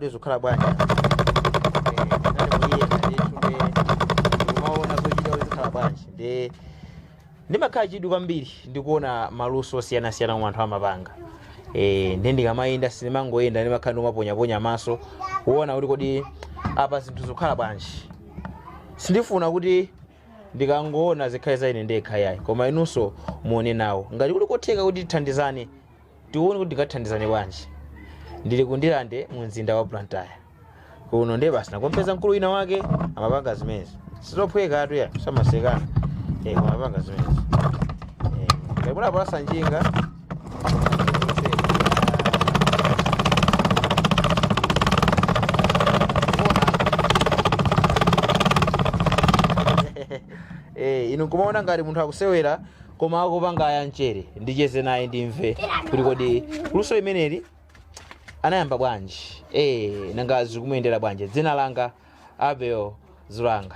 kuti zikhala bwanji umaona zochita kuti zikhala bwanji ndimakhala chidwi kwambiri ndikuona maluso osiyanasiyana omwe anthu amapanga ndi ndikamayenda sindimangoyenda ndimakhala ndimaponyaponya maso kuona kuti kodi apa zinthu zikhala bwanji. Sindifuna kuti ndikangoona zikhale za ine ndekha yayi, koma inunso muone nawo ngati kuli kotheka kuti tithandizane, tione kuti tikathandizane bwanji. Ndili kundilande mu mzinda wa Blantyre kuno ndiye basi nakompeza mkulu wina wake amapanga zimenezi sizophweka atu ya samasekana amapanga zimenezi kapuna pala sanjinga inu kumaona ngati munthu akusewera koma akupanga aya mchere ndicheze naye ndimve kuti kodi luso limeneli anayamba bwanji nanga zikumuyendera bwanji. Dzina langa Abel Zulanga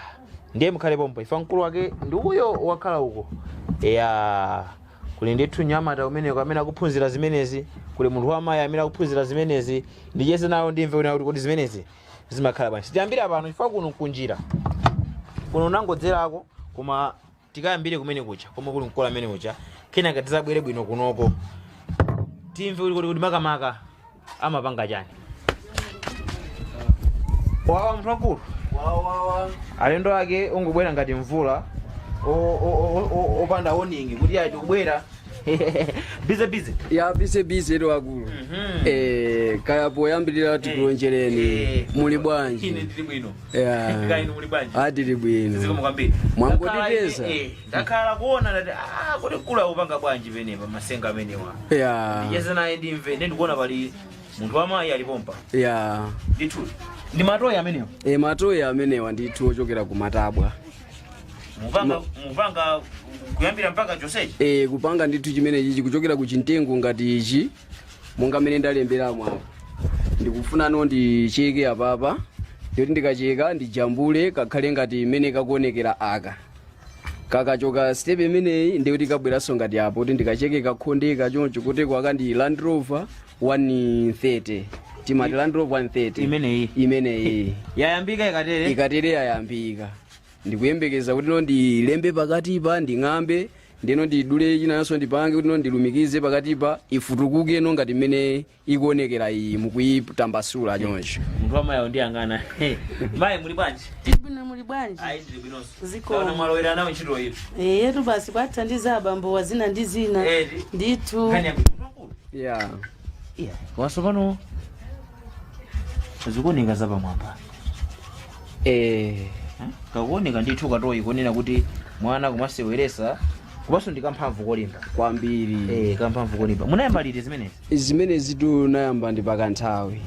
ndiye mukhale pompo ifa mkulu wake ndi uyo wakhala uko kuli ndithu nyamata umeneko amene akuphunzira zimenezi, kuli munthu wamayi amene akuphunzira zimenezi ndicheze nawo ndimve kuti kodi zimenezi zimakhala bwanji. Tiyambira pano ifa kuno kunjira kuno nangodzerako koma tikayambire kumene kucha koma kuli mkola amene kucha kenaka tizabwere bwino kunoko timve kuti makamaka amapanga chani. Wawa mnthu wakulu alendo ake ungubwera ngati mvula opanda warning kuti ati kubwera bize ero akulu. Kaya poyambirira tikulonjereni muli bwanji? Ine ndili bwino. Kaini muli bwanji? Adili bwino. Zikomo kwambiri. Mwangotipeza? Ndakhala kuona kuti kuti kula upanga bwanji penepa masenga amenewa. Ndicheze naye ndimve ndikuona pali munthu wamayi alipompa. Ndithu. Ndi matoyi amenewa? Matoyi amenewa ndithu ochokera ku Matabwa. Mupanga kuyambira mpaka chosechi? Kupanga ndithu chimene chichi kuchokera ku chintengo ngati ichi monga mene ndalemberamo apa. Ndikufuna ndicheke apapa ndikuti ndikacheka ndijambule kakhale ngati imene kakuonekera aka kakachoka step imeneyi ndikuti kabweranso ngati apo kuti ndikacheke kakhonde kachoncho kuti kwaka ndi Land Rover 130 timati Land Rover 130 imeneyi yayambika ikatere yayambika. Ndikuyembekeza kuti ndilembe pakatipa nding'ambe ndino ndidule chinanso ndipange kuti ndilumikize pakatipa ifutukuke ngati mmene ikuonekera iyi mukuyitambasula choncho. Munthu wamayi ndiyang'ana. Mayi muli bwanji? Bwino muli bwanji? Ayi ndili bwinonso. Zikomo. Taona mwalowera nawo ntchito iyo. Yetu basi kwathandiza abambo wazina ndi zina. Ndithu. Wasopano zikuoneka zapamwamba. Kakuoneka ndithu katoyi kunena kuti mwana kumaseweresa kumaso ndikamphamvu kolimba kwambiri. Kamphamvu kolimba. Munayamba liti zimenezi? Zimenezi tunayamba ndi pakanthawi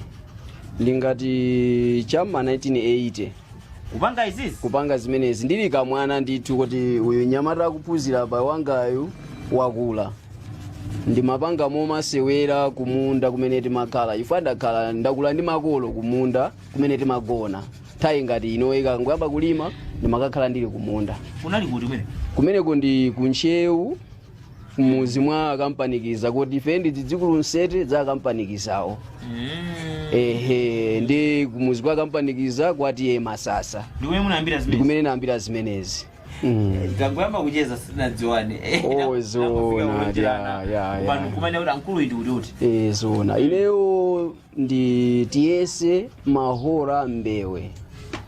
ndingati chama 1980 kupanga izizi kupanga zimenezi ndili kamwana ndithu kuti uyu nyamata akuphunzira pa wangayu wakula ndimapanga momasewera kumunda kumene timakhala ifa ndakhala ndakula ndi makolo kumunda kumene timagona tayi ngati inoyika ngoyamba kulima ndimakakhala ndili kumunda. Kunali kuti kumeneko ndi kunchewu muzi mwa akampanikiza kuti ife ndi zidzukulu nsete za akampanikizawo. Ndi kumuzi kwa akampanikiza kwati Masasa ndikumene munayambira zimenezi? Ndikumene nayambira zimenezi. Tangoyamba kucheza sinadziwane. Zona kumene kuti ankulu iti kuti zona ineyo ndi tiyese mahora mbewe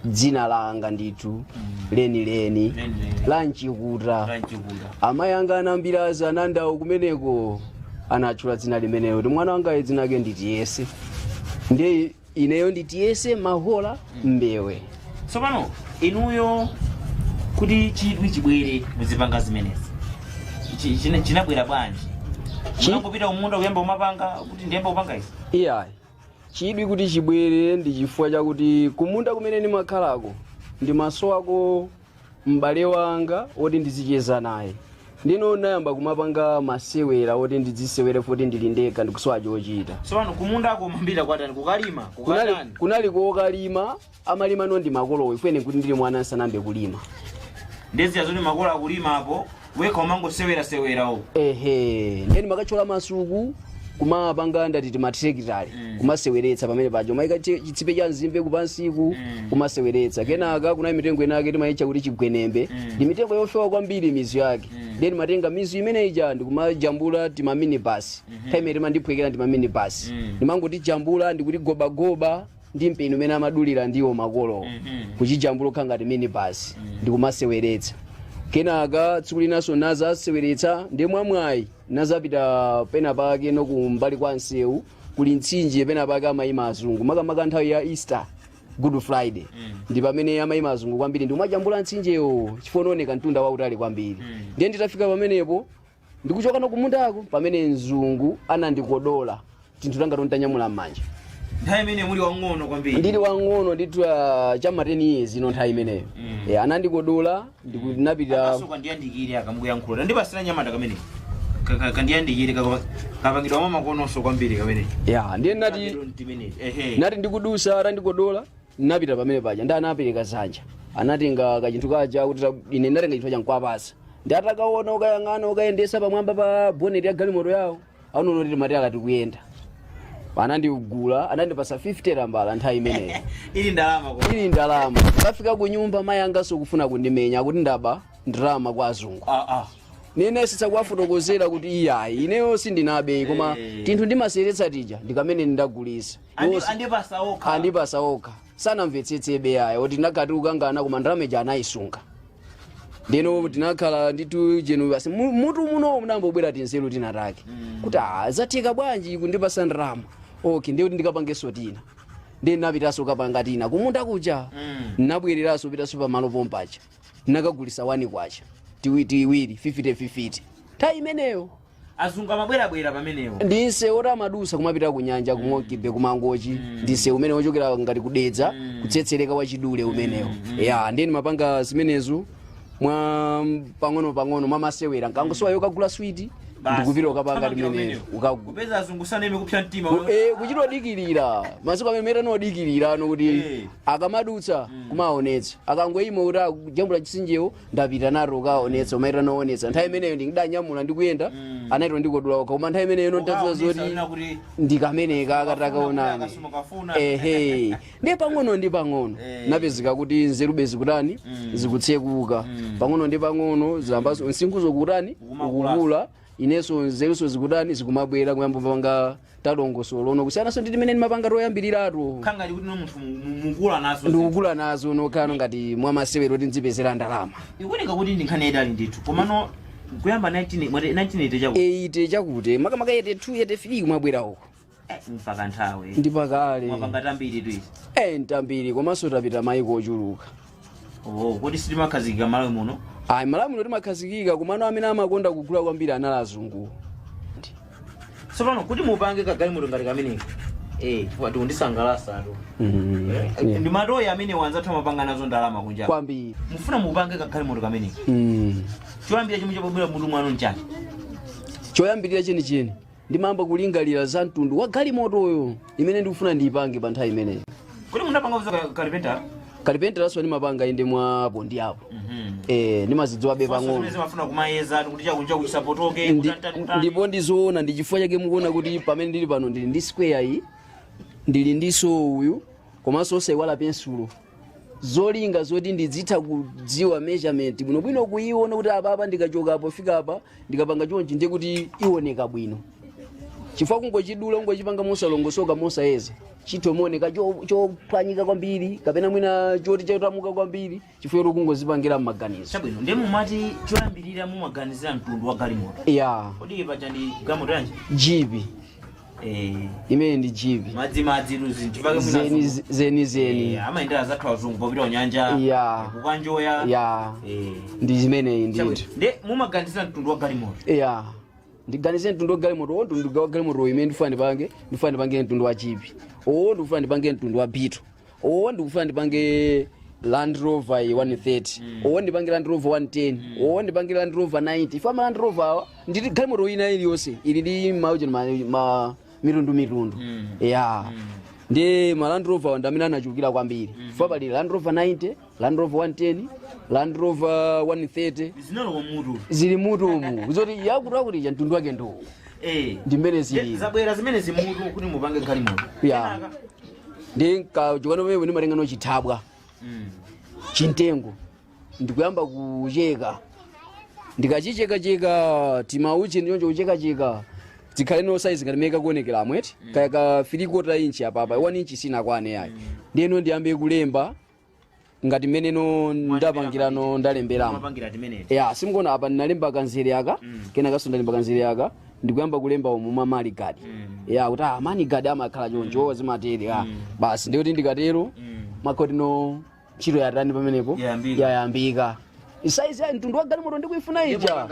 dzina langa ndithu leni lanchikuta. Amayi anga anambiraza anandawo kumeneko anachula dzina limeneyo kuti mwana wanga dzina lake ndi tiyese ndi ineyo ndi tiyese mahora mbewe. Tsopano inuyo kuti chidwi chibwere muzipanga zimenezi chinabwera bwanji? Munangopita kumunda kuyamba umapanga kuti ndiyamba upanga izi? Chidwi kuti chibwere ndi chifukwa chakuti kumunda kumene ndimakhalako ndimasowako m'bale wanga woti ndizicheza naye ndino nayamba kumapanga masewera woti ndizisewere foti ndili ndekha ndikusowa chochita. Tsopano kumundako mambira kwatani kukalima kukatani? Kunali kokalima amalima ndi makolo ifene kuti ndili mwana sanambe kulima ndezi yazoni makolo akulima apo weka umangosewera sewera uko. Ndeni makachola masuku kumapanga ndati timatrekitali kumaseweretsa pamene paja umayika chitsipe cha nzimbe kupansiku kumaseweretsa kenaka kuna mitengo inake timayitcha kuti chigwenembe ndi mitengo yofewa kwambiri mizu yake then matenga mizu imeneija ndikumajambula timaminibasi time timandiphwekera ndimaminibasi ndimangoti jambula ndikuti gobagoba ndi mpeni umene amadulira ndiwo makolo kuchijambula ukhala ngati minibasi ndikumaseweretsa kenaka tsiku linaso nazaseweretsa ndi mwamwayi nazapita pena pake nokumbali kwa nsewu kuli mtsinje pena pake amayima azungu makamaka nthawi ya Easter Good Friday ndi pamene amayima azungu kwambiri ndikumajambula mtsinjewo chifononeka mtunda wautali kwambiri ndiye nditafika pamenepo ndikuchoka nokumundako pamene mzungu anandikodola tinthu tanga tontanyamula m'manja nthawi imene muli wang'ono kwambiri ndili wang'ono ndithu chama 10 years ino nthawi imeneyo anandikodola ndikunapita akasoka ndiyandikire akamukuyankhula ndipasira nyamata kamene kandiyandikire kapangidwa mamakonoso kwambiri kamene ndiye nati ndikudusa atandikodola napita pamene paja ndi anapereka zanja anatenga kachinthu kaja kuti ine ndatenga chinthu chankwapasa ndi atakaona ukayang'ana ukayendesa pamwamba pa bonnet ya galimoto yawo aunono titi mati akati kuyenda anandigula anandipasa 50 tambala nthawi imeneyo ili ndalama kafika ku nyumba mayi angaso kufuna kundimenya kuti ndaba ndalama kwa azungu nene sitsakuwafotokozera kuti iyayi ineyo sindinabe koma tinthu ndimaseretsa tija ndikamene ndagulisa andipasa okha sanamvetsetsebe yayo kuti ndakati ukangana koma ndalameja anayisunga ndeno tinakhala nditu jenu basi mutu muno munambobwera tinzeru tinatake kuti zatheka bwanji kundipasa ndalama okay ndiye kuti ndikapangeso tina ndiye napitaso kapanga tina kumunda kuja nabwereraso pitaso pamalo pompacha nakagulisa 1 kwacha tiwiri 50 nthawi imeneyo azungu amabwerabwera pamenewo ndinse oti amadusa kumapita kunyanja kumokibe kumangochi ndinse umene wochokera ngati kudedza kutsetsereka wachidule umenewo ndiye mapanga zimenezo mwa pang'ono mamasewera nkangosowa yokagula switi ndikupita ukapanga limeneyo kupeza azungu saneme kupsa mtima kuchitodikirira masiku amene meta nodikirira nokuti akamadutsa kumaonetsa akangoyima kuti akujambula chisinjewo ndapita nato kaonetsa umaita noonetsa nthawi imeneyo ndikidanyamula ndikuyenda anaito ndikodula okha koma nthawi imeneyo nontadziwa zoti ndikameneka akati akaonani ndiye pang'ono ndi pang'ono napezeka kuti nzerube zikutani zikutsekuka pang'ono ndi pang'ono ziyambaso msinkhu zokutani ukukula ineso nzeruso zikutani zikumabwera kuyamba panga talongosolo ono kusiyanaso ndi timene ndimapanga toyambirirato khangati kuti munthu mukula nazo ndikukula nazo nokano ngati mwa masewero kuti nzipezera ndalama ikuoneka kuti ndinkhani yedali ndithu komano kuyamba 1980 chakuti makamaka 82 83 kumabwera uko mpaka nthawi ndipakale mwapanga tambiri tu izi ntambiri komanso tapita mayiko ochuluka kuti sitimakhazikika malo muno malo muno timakhazikika komano amene amakonda kugula kwambiri anali azungu sopano kuti mupange kagalimoto ngati kameneko tikundisangalasa ndi matoyi amene wanzathu amapanga nazo ndalama kunja kwambiri mufuna mupange kagalimoto kameneko choyambira chomwe chapabwera mutu mwanu nchani choyambirira chenicheni ndimamba kulingalira za mtundu wa galimotoyo imene ndikufuna ndiyipange pa nthawi imeneyo kuti munapanga kalipentala kalipentalaso ndimapanga inde mwapo ndi apo ndimazidziwabe pang'ono ndipo ndizoona ndi chifukwa chake mukuona kuti pamene ndili pano ndili ndi square iyi ndili ndi so uyu komanso osaiwala pensulo zolinga zoti ndidzitha kudziwa measurement bwinobwino kuiona kuti apapa ndikachoka apo fika apa ndikapanga chonchi ndiye kuti iwoneka bwino chifukwa kungochidula ungochipanga mosalongosoka mosayeza chitomoneka chophwanyika kwambiri kapena mwina choti chotamuka kwambiri chifukwa kuti kungozipangira m'maganizo chabwino ndiye mumati choyambirira mumaganizira mtundu wa galimoto kodi paja ndi galimoto yanji jipi imene ndi jipi madzi zeni amayendera zathu azungu popita kunyanja kukanjoya ndi zimeneyi ndithu ndiye mumaganizira mtundu wa galimoto ndiganize mtundu wa galimoto mtundu wa galimoto imene ndifuna ndipange mtundu wa jipi ndikufuna ndipange mtundu wa Beetle ndikufuna ndipange Land Rover 130 ndipange Land Rover 110 ndipange Land Rover 90 ifa Land Rover awa nditi galimoto ina iliyonse ili ndi mitundu ndi Land Rover ndamene anachulukira kwambiri ifa pali Land Rover 90 Land Rover 110 Land Rover 130 zili mutumu zoti yakuti mtundu wake ndo ndi mmene zilili zabwera zimene zimutu kuti mupange galimoto ya ndi kachokano pamene ndimatengano chithabwa chintengo ndikuyamba kucheka ndikachichekacheka timauche ndichoncho kuchekacheka zikhale no size ngalimeka kuonekera amweti kaya ka 3/4 inch apapa 1 inch sinakwane yayi ndiyeno ndiyambe kulemba ngati meneno ndapangirano ndalemberamo ya simkuona apa ndinalemba kanzere aka kena kaso ndalemba kanzere aka ndikuyamba kulemba umu mamali gadi ya kuti mani gadi amakhala choncho zimateri basi ndikuti ndikatero makotino ntchito yatani pamenepo yayambika isaizi ya mtundu wa galimoto ndikuifuna ija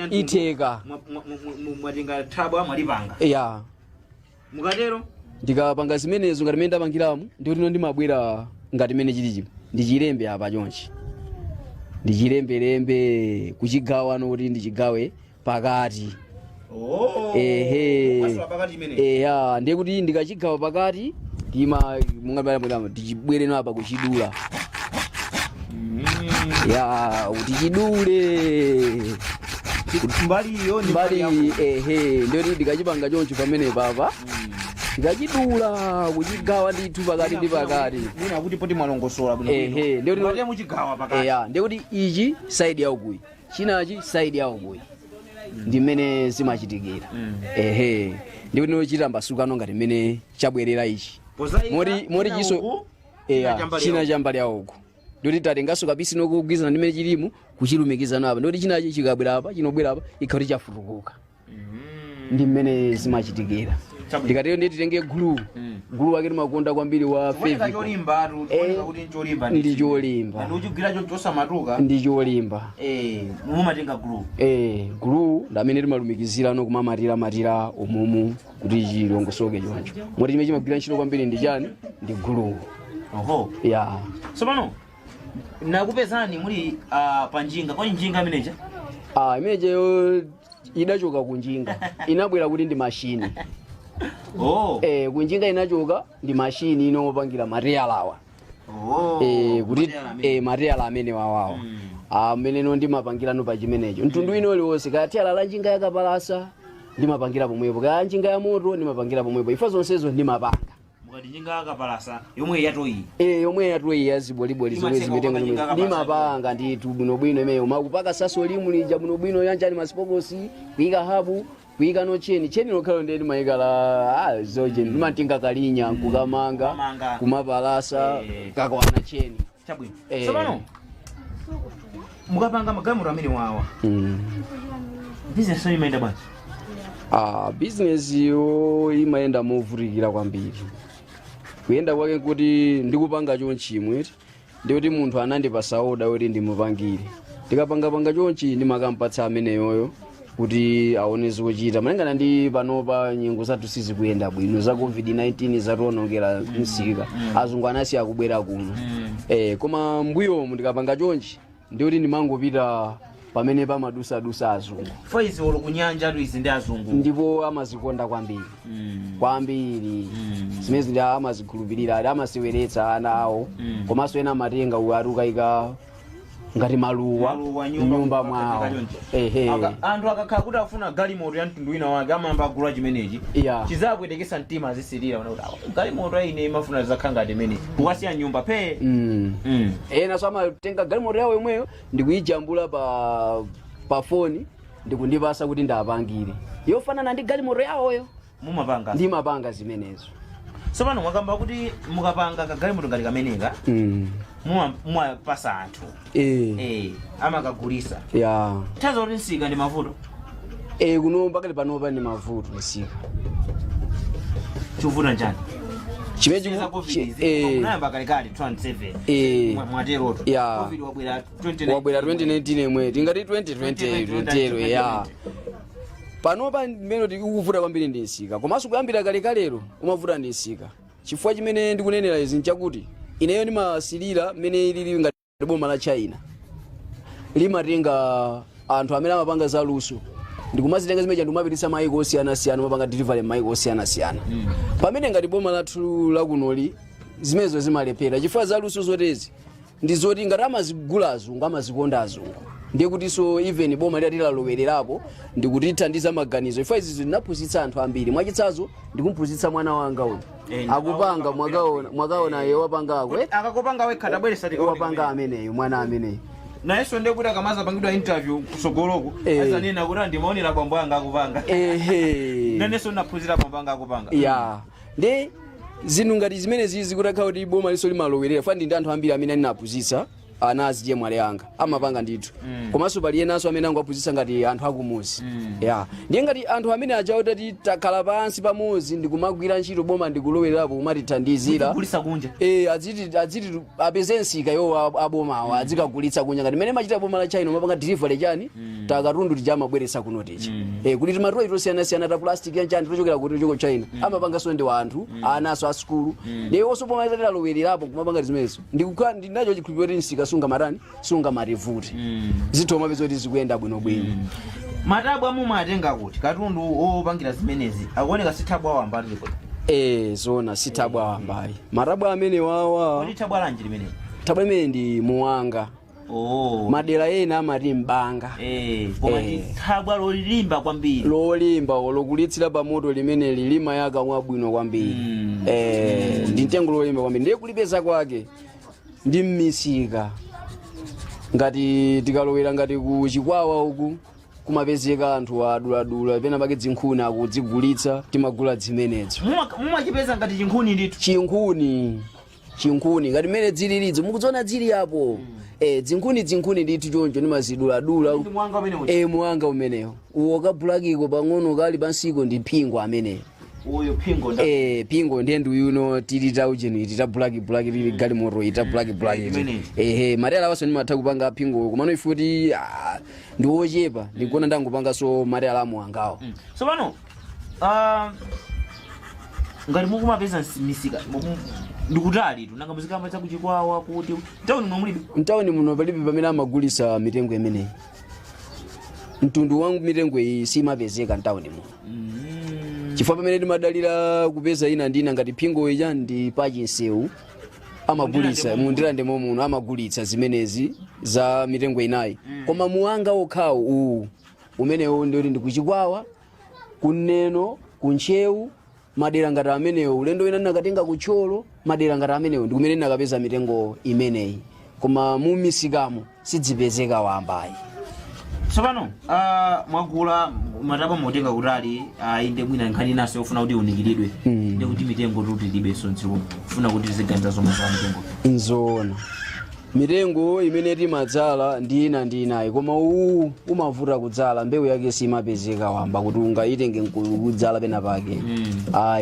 itheka mwatenga thabwa mwalipanga ya mukatero ndikapanga zimenezo ngati mene ndapangiramo ndikuti ndimabwera ngati mene chilichi ndichilembe apa chonchi ndichilembelembe kuchigawa kuti ndichigawe pakati ya ndiye kuti ndikachigawa pakati mungabwera ndichibwereno apa kuchidula ya utichidule mbali ndiyo kuti ndikachipanga choncho pamene papa ndikachidula kuchigawa ndithu pakati ndi pakati mwina kuti poti mwalongosola bwino muchigawa pakati ndiye kuti ichi side yaukui chinachi side yaukui ndi mmene zimachitikira ndiye kuti chitambasukano ngati mmene chabwerera ichi moti chiso china chambali yauku ndoti tatengaso kabisi nokugwizana ndimene chilimu kuchilumikizana apa ndoti chinachi chikabwera apa chinobwera apa ikhauti chafutukuka ndi mmene zimachitikira ndikatero ndi titenge gulu wake timakonda kwambiri wa ndi cholimba ndi cholimba gulu ndamene timalumikizira no kumamatira umumu kuti chilongosoke choncho moti chimene chimagwira ntchito kwambiri ndi chani ndi gulu ya sopano nakupezani muli panjinga kwa njinga imeneja imeneja idachoka kunjinga inabwera kuti ndi mashini kunjinga inachoka ndi mashini inopangira material awa kuti material amene wawawa amene ndimapangirano pa chimenecho mtundu ino liwonse kaya tiyala la njinga yakapalasa ndimapangira pomwepo kaya njinga ya moto ndimapangira pomwepo ifa zonsezo ndimapanga njinga yakapalasa yomwe yatoyi yomwe yatoyi yaziboliboli zomwe zimitengo ndimapanga ndithu bwinobwino imeyo makupaka saso limu lija bwinobwino yanjani masipokosi kuyika habu kuyika no cheni lokhalo ndi mayikala zoje ndimatinga kalinya kukamanga kumapalasa kakwana cheni chabwino sopano mukapanga magalimoto amene wawa business yo imayenda bwanji business yo imayenda movutikira kwambiri kuyenda kwake kuti ndikupanga chonchimwe ndikuti munthu anandipasa oda kuti ndimupangire ndikapangapanga chonchi ndimakampatsa ameneyoyo kuti aone zochita malingana ndi panopa nyengo zathu sizikuyenda bwino za covid-19 zatiwonongera msika azungu anasiya kubwera kuno koma mbuyomu ndikapanga chonchi ndikuti ndimangopita pamene pamadusadusa azungu foizi olo kunyanja izi ndi azungu ndipo amazikonda kwambiri zimene ndi amazikhulupirira amasiweretsa ana awo komanso ena amatenga ukayika ngati maluwa nyumba mwawo anthu akakhala kuti afuna galimoto ya mtundu wina wake amayamba agula chimenechi chizakuyendekesa mtima azisirira galimoto ine imafuna zakhala ngati imeneyi ukasiya nyumba pe ena so amatenga galimoto yawo yomweyo ndikuyijambula pa foni ndikundipasa kuti ndapangire yofanana ndi galimoto yawoyo ndimapanga zimenezo sopano mwakamba kuti mukapanga kagalimoto ngati kameneka mumapasa anthu amakagulisa taza kuti nsika ndi mavuto kuno pakali panopa ndi mavuto nsika chikuvuta njani kunayamba kalekale 27 mwateroto covid wabwera 2019 yemwe tingati 2020 ya panopa mmene tikuvuta kwambiri ndi nsika komanso kuyambira kalekalero umavuta ndi nsika chifukwa chimene ndikunenera izi nchakuti ineyo ndimasilira mmene ilili ngati boma la China limatenga anthu amene amapanga zaluso ndikumazitenga zimeneja ndimapititsa maiko osiyanasiyana mapanga delivery maiko osiyanasiyana pamene ngati boma lathu lakunoli zimenezo zimalepera chifukwa zaluso zotezi ndi zoti ngati amazigula azungu amazikonda azungu ndiye kuti so even boma lilalowelerapo ndikutithandiza maganizo ifa izi zinaphunzitsa anthu ambiri mwachitsazo ndikumphunzitsa mwana wanga uyu akupanga mwakaona ye wapangako akakupanga wekha tabweresa wapanga ameneyo mwana ameneyo nayeso ndiye kuti akamaza pangidwa interview kusogoloko azanena kuti ndimaonera bambo anga akupanga naneso naphunzira bambo anga akupanga ya ndi zinthu ngati zimene zizi kutakhala kuti boma liso limalowerera fandi ndi anthu ambiri amene anaphunzitsa ana aziye mwale anga amapanga ndithu komanso pali enanso amene angophunzitsa ngati anthu akumuzi ya ndiye ngati anthu amene aja kuti takhala pansi pamuzi ndikumagwira ntchito boma ndikulowerapo kumatithandizira adziti apeze nsika yo abomawo adzikagulitsa kunja ngati mene machita boma la China mapanga delivery chani takatundu tijamabweretsa kunotiji kuti timatoyi tosiyana-siyana ta plastic yanchani tochokera kuti choko China amapanga so ndi wanthu anaso a skulu ndiye onso boma litalowelerapo kumapanga zimenezo ndinacho chikhulupiriro nsika sunga marani sunga marivuti zithoma pezo kuti zikuyenda bwinobwino matabwa amumatenga kuti katundu opangira zimenezi akuoneka sithabwa wamba ndipo zona sithabwa wambayi matabwa amene wawa kuti thabwa lanji limene thabwa imene ndi muwanga madera ena amati mbanga koma thabwa lolimba kwambiri lolimba lokulitsira pamoto limene lilima yaka mwabwino kwambiri ndi mtengo lolimba kwambiri ndiye kulipeza kwake ndi mmisika ngati tikalowera ngati ku chikwawa uku kumapezeka anthu aduladula pena pake zinkhuni akudzigulitsa timagula zimenezo mumachipeza ngati chinkhuni ndithu chinkhuni ngati mmene zililidzo mukudziona zili apo zinkhuni ndithu choncho nimaziduladula muwanga umenewo uwo kabulakiko pang'ono kali pansiko ndi phingo ameneyo uyo phingo phingo ndiye ndiyuno tilita ujeni tita black lili gali moto ita black marela waso nimatha kupanga phingo kumano ifuti ndi ochepa ndikuona ndangopanga so marela amuwangawo so pano ngati mukumapeza misika ndikutali tu nanga muzika amacha kuchikwawa kuti mtawuni mulibe mtawuni muno palibe pamene amagulisa mitengo imeneyi mtundu wangu mitengo iyi simapezeka mtawuni muno chifukwa pamene timadalira kupeza ina ndina ngati phingo ija ndi pachinsewu amagulitsa mundirande muno amagulitsa zimenezi za mitengo inayi koma muwanga okhawo uwu umenewo ndioti ndikuchikwawa kuneno kunchewu madera ngati amenewo ulendo wina nakatenga kucholo madera ngati amenewo ndikumene nakapeza mitengo imeneyi koma mu misikamo sidzipezeka wambayi sopano mwagula matabwa motenga kutali inde mwina nkhani naso yofuna kuti unikiridwe ndikuti mitengo tuti libeso ntsiku kufuna kuti ziganiza zomwe za mitengo nzona mitengo imene timadzala ndi inayi koma umavuta kudzala mbewu yake simapezeka wamba kuti ungaitenge kudzala pena pake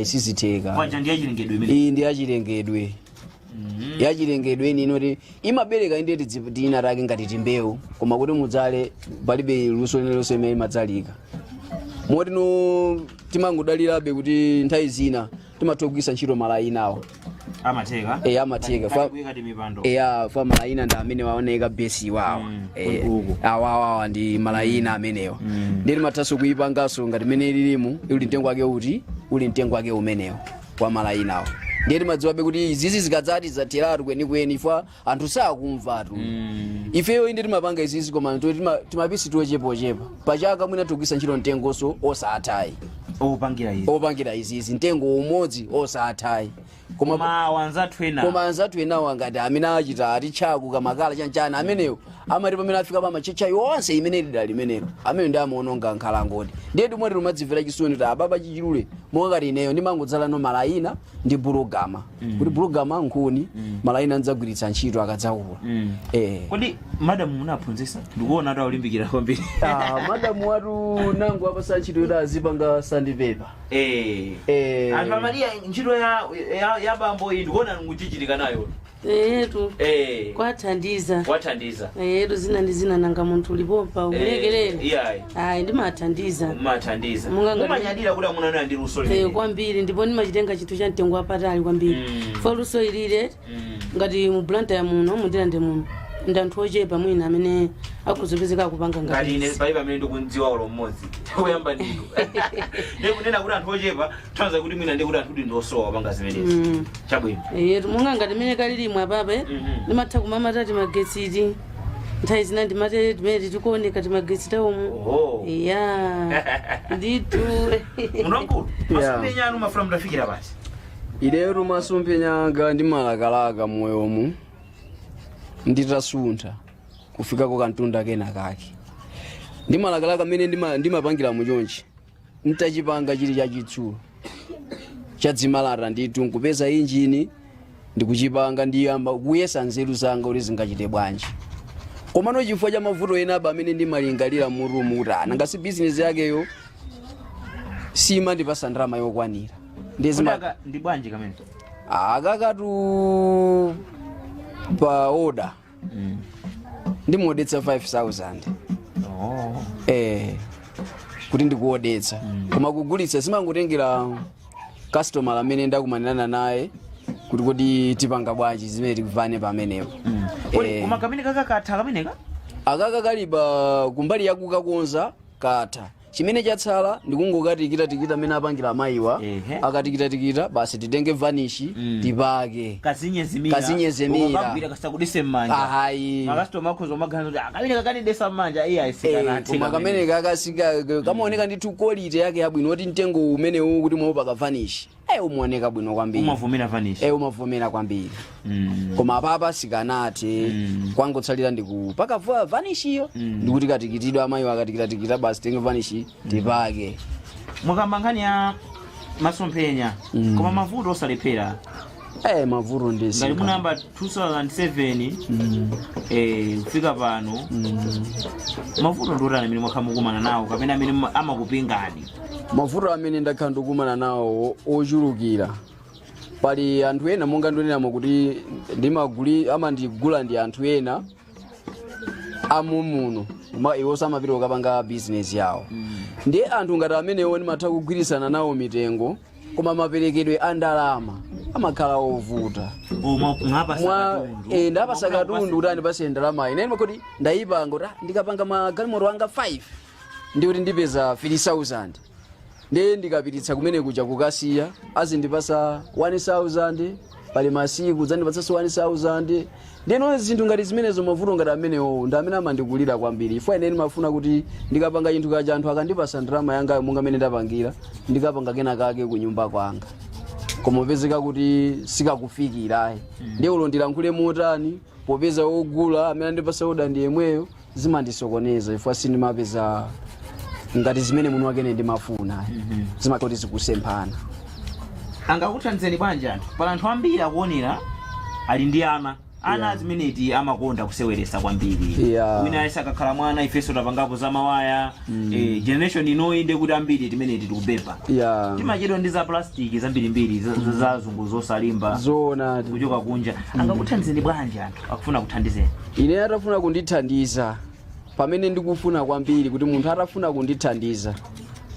sizitheka kwacha ndi yachilengedwe imene iyi ndi yachilengedwe yachilengedwe inoti imabereka inde tina take ngati timbewu koma kuti mudzale palibe luso lililonse imene imadzalika moti no timangodalirabe kuti nthawi zina timatogwisa ntchito malaina awo amatheka fa malaina ndi amene waoneka besi wawo awawawa ndi malaina amenewa ndi timathaso kuyipangaso ngati mene lilimu uli mtengo wake uti uli mtengo wake umenewo kwa malaina awo ndiye timadziwabe kuti izizi zikadzati zatheratu kwenikweni ifa anthu sakumvatu ifeyo inde timapanga izizi koma timapisi tochepa pachaka mwina togwisa ntchito mtengoso osathayi opangira izizi mtengo umodzi osathayi koma anzathu enawo ngati amene achita atichaku kamakala chanchana amenewo amati pamene afika pamachecha yonse imene lidali limenelo amene ndi amaononga nkhalangoti ndiye timoti timadzimvera chisoni kuti ababa chichilule mongati ineyo ndimangodzala no malaina ndi bulugama kuti bulugama nkhuni malaina ndzagwiritsa ntchito akadzakula kodi madamu munaphunzitsa ndikuona ati aulimbikira kwambiri madamu watu nangu apasa ntchito yoti azipanga sandipepa anthu amaliya ntchito ya bambo iyi ndikuona nguchichitika nayo yetu kwathandiza yetu zina ndi zina nanga munthu ulipompa umulekelere ayi ndimathandiza mumanyadira kuti amunana ndi luso kwambiri ndipo ndimachitenga chinthu cha mtengo wapatali kwambiri fa luso ilile ngati mu blanta ya muno mundirande muno ndi anthu ochepa mwina amene akuzopezeka akupanga ngati ine palibe amene ndikundziwa ulo mmodzi oyamba ndinu ndikunena kuti anthu ochepa thanza kuti mwina ndikuti anthu kuti ndiosowa panga zimenezi chabwino yetu monga ngati mene kalilimwe apabe ndimatha kumamatati magetsiti nthawi zina ndimate timene tikuoneka timagetsi Oh. ya nditu Unankulu. Masumpenya anu mafuna mtafikira basi. iletu masomphenya anga ndimalakalaka moyomu nditasuntha kufikako kantunda kena kake ndimalakalaka mmene ndimapangira muchonchi ntachipanga chili chachitsulo chadzimalata nditu nkupeza injini ndikuchipanga ndiyamba kuyesa nzeru zanga kuti zingachite bwanji komano chifukwa cha mavuto ena aba amene ndimalingalira murumu kuti nangasi bizinesi yakeyo simandipasa ndalama yokwanira Kudaka ndi bwanji kamene. akakatu pa order ndimodetsa 5000 Oh. kuti ndikuodetsa koma kugulitsa simangotengera customer amene ndakumanirana naye kuti tipanga bwanji zimene tikuvane pamenepo Koma kamene kakakatha kameneka? akaka kaliba kumbali yakukakonza katha chimene chatsala ndikungokatikita amene apangira amayiwa akatikita basi titenge vanishi tipake kazinyezemira ukagwira kasakudise mmanja ahayi makastoma akhoza maganizo kuti kamene kakanidesa mmanja iye ayisikana koma kamene kakasika kamaoneka ndithu quality yake yabwino kuti mtengo umenewu kuti mwopaka vanishi umuoneka bwino kwambiri umavomera vanishi umavomera kwambiri koma apapa sikanati kwangotsalira ndikupaka vanishiyo ndikuti katikitidwa amayiwa akatikita basi tenge vanishi tipake mukamangani ya masomphenya koma mavuto osalephera mavuto ndesi ngati munamba 2007 kufika pano mavuto ndotani amene mwakhamukumana nawo kapena amene amakupingani mavuto amene ndakhala ndikumana nawo ochulukira pali anthu ena monga ndionenamo kuti amandigula ndi anthu ena amumuno iwo samapita kukapanga bizinesi yawo ndiye anthu ngati amenewo ndimatha kugwirisana nawo mitengo koma maperekedwe a ndalama amakhala ovuta ndapasa katundu kuti andipase ndalama ine kuti ndayipanga kuti ndikapanga magalimoto anga 5 ndikuti ndipeza 3000 ndiye ndikapititsa kumene kuja kukasiya azindipasa 1000 pali masiku zandipatsanso 1000 ndeno zinthu ngati zimenezo mavuto ngati amenewo ndi amene amandikulira kwambiri ifo ine ndimafuna kuti ndikapanga chinthu kaja anthu akandipasa ndalama yangayo monga amene ndapangira ndikapanga kena kake ku nyumba kwanga koma upezeka kuti sikakufikirayi ndiye ulo ndilankhule motani popeza ogula amene andipasa oda ndi yemweyo zimandisokoneza ifo sindimapeza ngati zimene munthu wakene ndimafuna zimakoti zikusemphana angakuthandizeni bwanji anthu pala anthu ambiri akuonera ali ndi ana zimeneti amakonda kuseweresa kwambiri wina ayesa akakhala mwana ifeso tapangapo za mawaya generation inoyi ndi kuti ambiri timeneti tikubepa timachedwa ndi za plastiki zambirimbiri za zungu zosalimba zona kuchoka kunja angakuthandizeni bwanji anthu akufuna kuthandizeni ine atafuna kundithandiza pamene ndikufuna kwambiri kuti munthu atafuna kundithandiza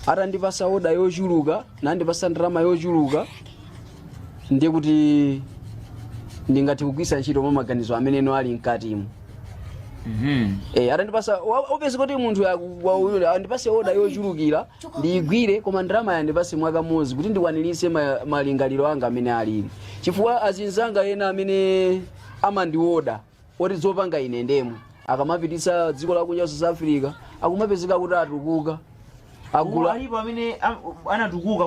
atandipasa oda yochuluka nandipasa ndalama yochuluka ndiye kuti ndingati kugwisa ntchito mwa maganizo amene eno ali mkatimu atandipasa opeza kuti munthu andipase oda yochulukira ndiyigwire koma ndalama yandipase mwaka mmodzi kuti ndikwaniritse malingaliro anga amene alili chifukwa azinzanga ena amene amandioda oti zopanga ine ndemo akamapititsa dziko lakunja South Africa akumapezeka kuti atukuka agula alipo amene anatukuka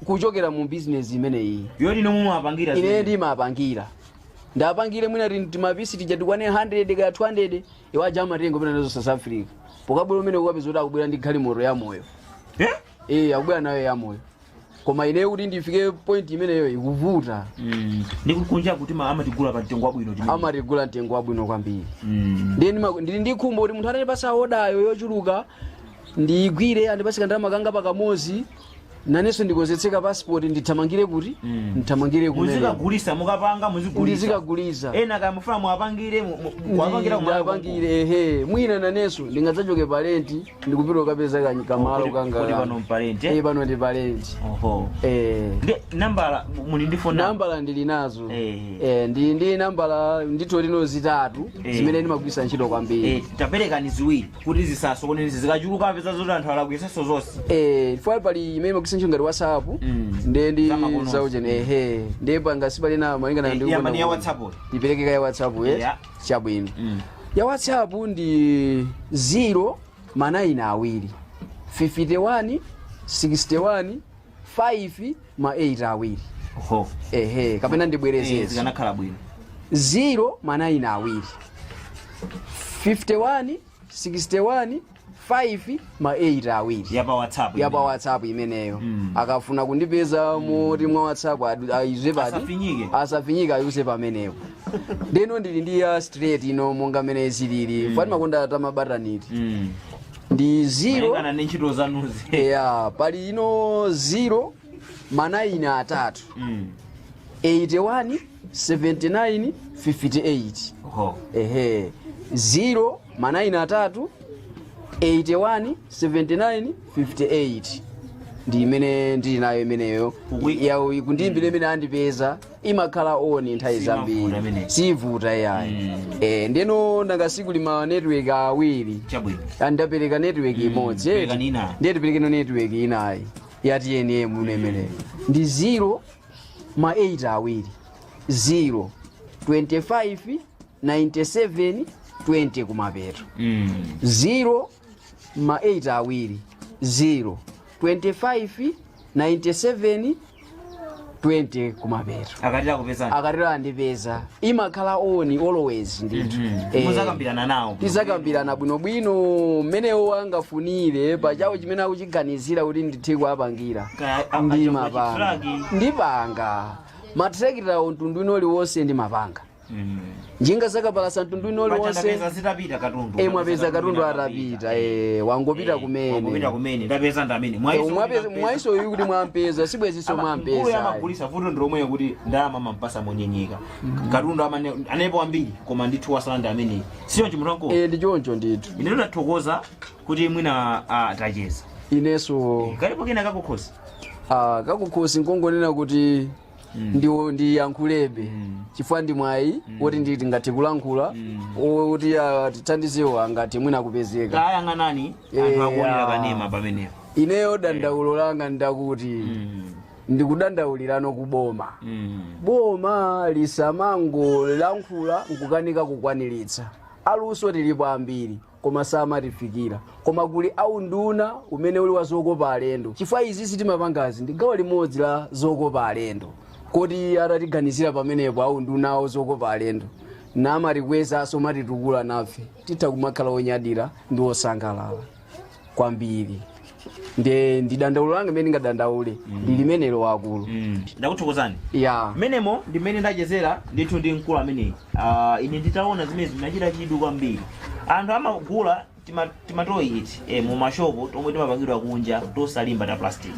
kuchokera mu business imene iyi yoti nomwe apangira ine ndimapangira ndapangire mwina timapisi tijatukwane 100 ka 200 iwa jama tengo pena nazo South Africa pokabwera umene ukapeza kuti akubwera ndi galimoto ya moyo akubwera nayo ya moyo koma ine kuti ndifike point imeneyo ikuvuta ndikunja kuti amatigula pa mtengo wabwino amatigula mtengo wabwino kwambiri ndili ndikhumbo kuti munthu atandipasa odayo yochuluka ndiyigwire andipasika ndalama kanga pakamozi nanenso ndikozetseka passport ndithamangire kuti ndithamangire kumene muzikagulisa mukapanga muzigulisa ena kaya mufuna muapangire mwina nanenso ndingadzachoke parenti ndikupita ukapeza kamalo kanga pano ndi parenti nambala muli ndi phone nambala ndili nazo ndi nambala ndito lino zitatu zimene ndimagwisa ntchito kwambiri taperekani ziwiri kuti zisasokonezi zikachuluka apeza zoti anthu alakwisaso zonse fo pali imene magwisa ntchito ngati WhatsApp ndi zaujeni ndi panga sipali na malingana ndi ya WhatsApp ipereke ka WhatsApp chabwino ya WhatsApp ndi 0 manayina awiri 51 61 5 ma 8 awiri. Oho. Kapena ndibwerezeze. Zikanakhala bwino. 0 manayina awiri 51 61 5 ma 8 awiri. Yapa WhatsApp imeneyo. Akafuna kundipeza muri mwa WhatsApp ayizwe pati. Asafinyike ayuse pamenepo. Ndeno ndili ndi ya straight ino monga mene zilili. Fani makonda atama bataniti. Ndi 0 kana nenchito zanuzi. Pali ino 0 manayina atatu 81 79 58. Oho. 0 manayina atatu 81 79 58 ndi imene ndili nayo imeneyo. Yawo kundimbire imene andipeza imakhala oni nthawi zambiri sivuta yayi. Ndeno ndangasiku lima network awiri andapereka network imodzi ndiye tipereke no network inayi yati yene munemeneyo ndi 0 ma 8 awiri 0 25 97 20 kumapeto. 0 ma 8 awiri 0 25 97 20 kumapeto. Akatira andipeza imakhala oni always ndithu. Muzakambirana nawo. Tizakambirana bwinobwino mmenewo angafunire pachawo chimene akuchiganizira kuti nditheko apangira ndipanga matrekita mtundu inoli wonse ndi mapanga. Njinga zakapalasa mtundu inoli wonse mwapeza katundu atapita wangopita kumene ndapeza ndamene mwaiso uyu kuti mwampeza sibweziso mwampeza uya amagulisa vuto ndilomweyo kuti ndalama mampasa monyenyeka katundu anepo ambiri koma ndithu wasalanda amene siyo chimutanko ndi choncho ndithu ine ndathokoza kuti mwina tacheza ineso kalipo kena kakukhosi kakukhosi nkongonena kuti ndi yankhulebe chifukwa ndi mwayi woti nditi ngati kulankhula woti tithandizewa ngati mwina kupezeka ayang'anani anthu akuonera kanema pamenepo. Ineyo dandaulo langa ndakuti ndikudandaulirano kuboma boma lisamango lankhula nkukanika kukwaniritsa aluso tilipo ambiri koma samatifikira koma kuli aunduna umene uli wa zokopa alendo chifukwa izi sitimapangazi ndi gawo limodzi la zokopa alendo kodi atatiganizira pamenepo aundunawo zokopa alendo namatibwezaso matitukula nafe titha kumakhala onyadira ndi osangalala kwambiri. Ndi dandaulo langa imene ndingadandaule ndi limenelo wakulu. Ndakuthokozani. Menemo ndi mmene ndachezera ndithu ndi mkulu ameneyi. Ine nditaona zimene zinachita chidu kwambiri. Anthu amagula timatoyi mu mashopo tomwe timapangidwa kunja tosalimba ta plastic.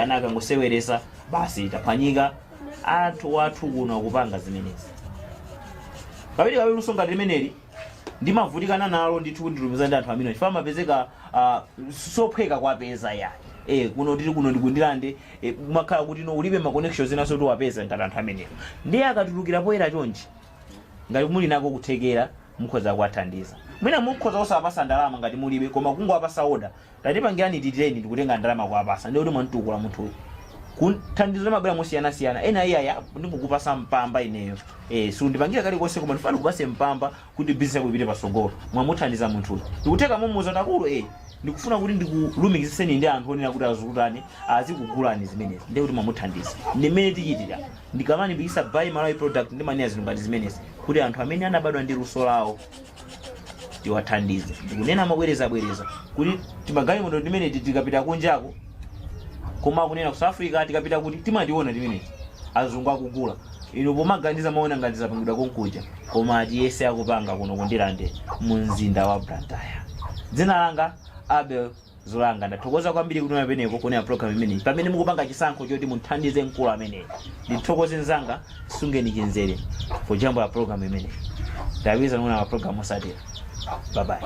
Ana akangoseweresa basi taphwanyika anthu wathu kuno kupanga zimenezi. Kabiri lusonga limeneli ndimavutikana nalo ndithu ndilumizana ndi anthu amene chifukwa mapezeka sophweka kwapeza yayi kuno tili kuno ndikundilande kumakhala kuti no ulibe ma connections inaso tiwapeza ngati anthu amenewo ndiye akatulukira poyera chonchi ngati muli nako kuthekera mukhoza kuwathandiza mwina mukhoza osapasa ndalama ngati mulibe koma kungowapasa order tatipangirani titeni ndikutenga ndalama kuwapasa ndiye kuti mwantukula munthu kuthandizo mabwera mosiyana ena iya ndikukupasa mpamba ineyo sundipangira kali konse koma ndifana kupase mpamba kuti business yako ipite pasogolo mwamuthandiza munthu ndikuteka mumuzo takulu ndikufuna kuti ndikulumikiziseni ndi anthu onena kuti azukutani azikugulani zimenezi ndiye kuti mwamuthandiza ndimene tichitira ndikamani mbikisa buy Malawi product ndi mania zinthu ngati zimenezi kuti anthu amene anabadwa ndi luso lawo tiwathandize ndikunena mabwereza kuti timagalimoto ndimene tikapita kunjako koma kunena ku South Africa tikapita kuti timandiona timenezi azungu akugula ino pomaganiza maona ngati zapangidwa konkuja koma atiyese akupanga kuno kundilande mu mzinda wa Blantyre. Dzina langa Abel Zulanga ndathokoza kwambiri kuti mwapeneko kuona program imeneyi pamene mukupanga chisankho choti muthandize mkulu ameneyi ndithokoze nzanga sungeni chinzere for jambo la program imeneyi ndawiza nuna wa program osatira. Bye bye.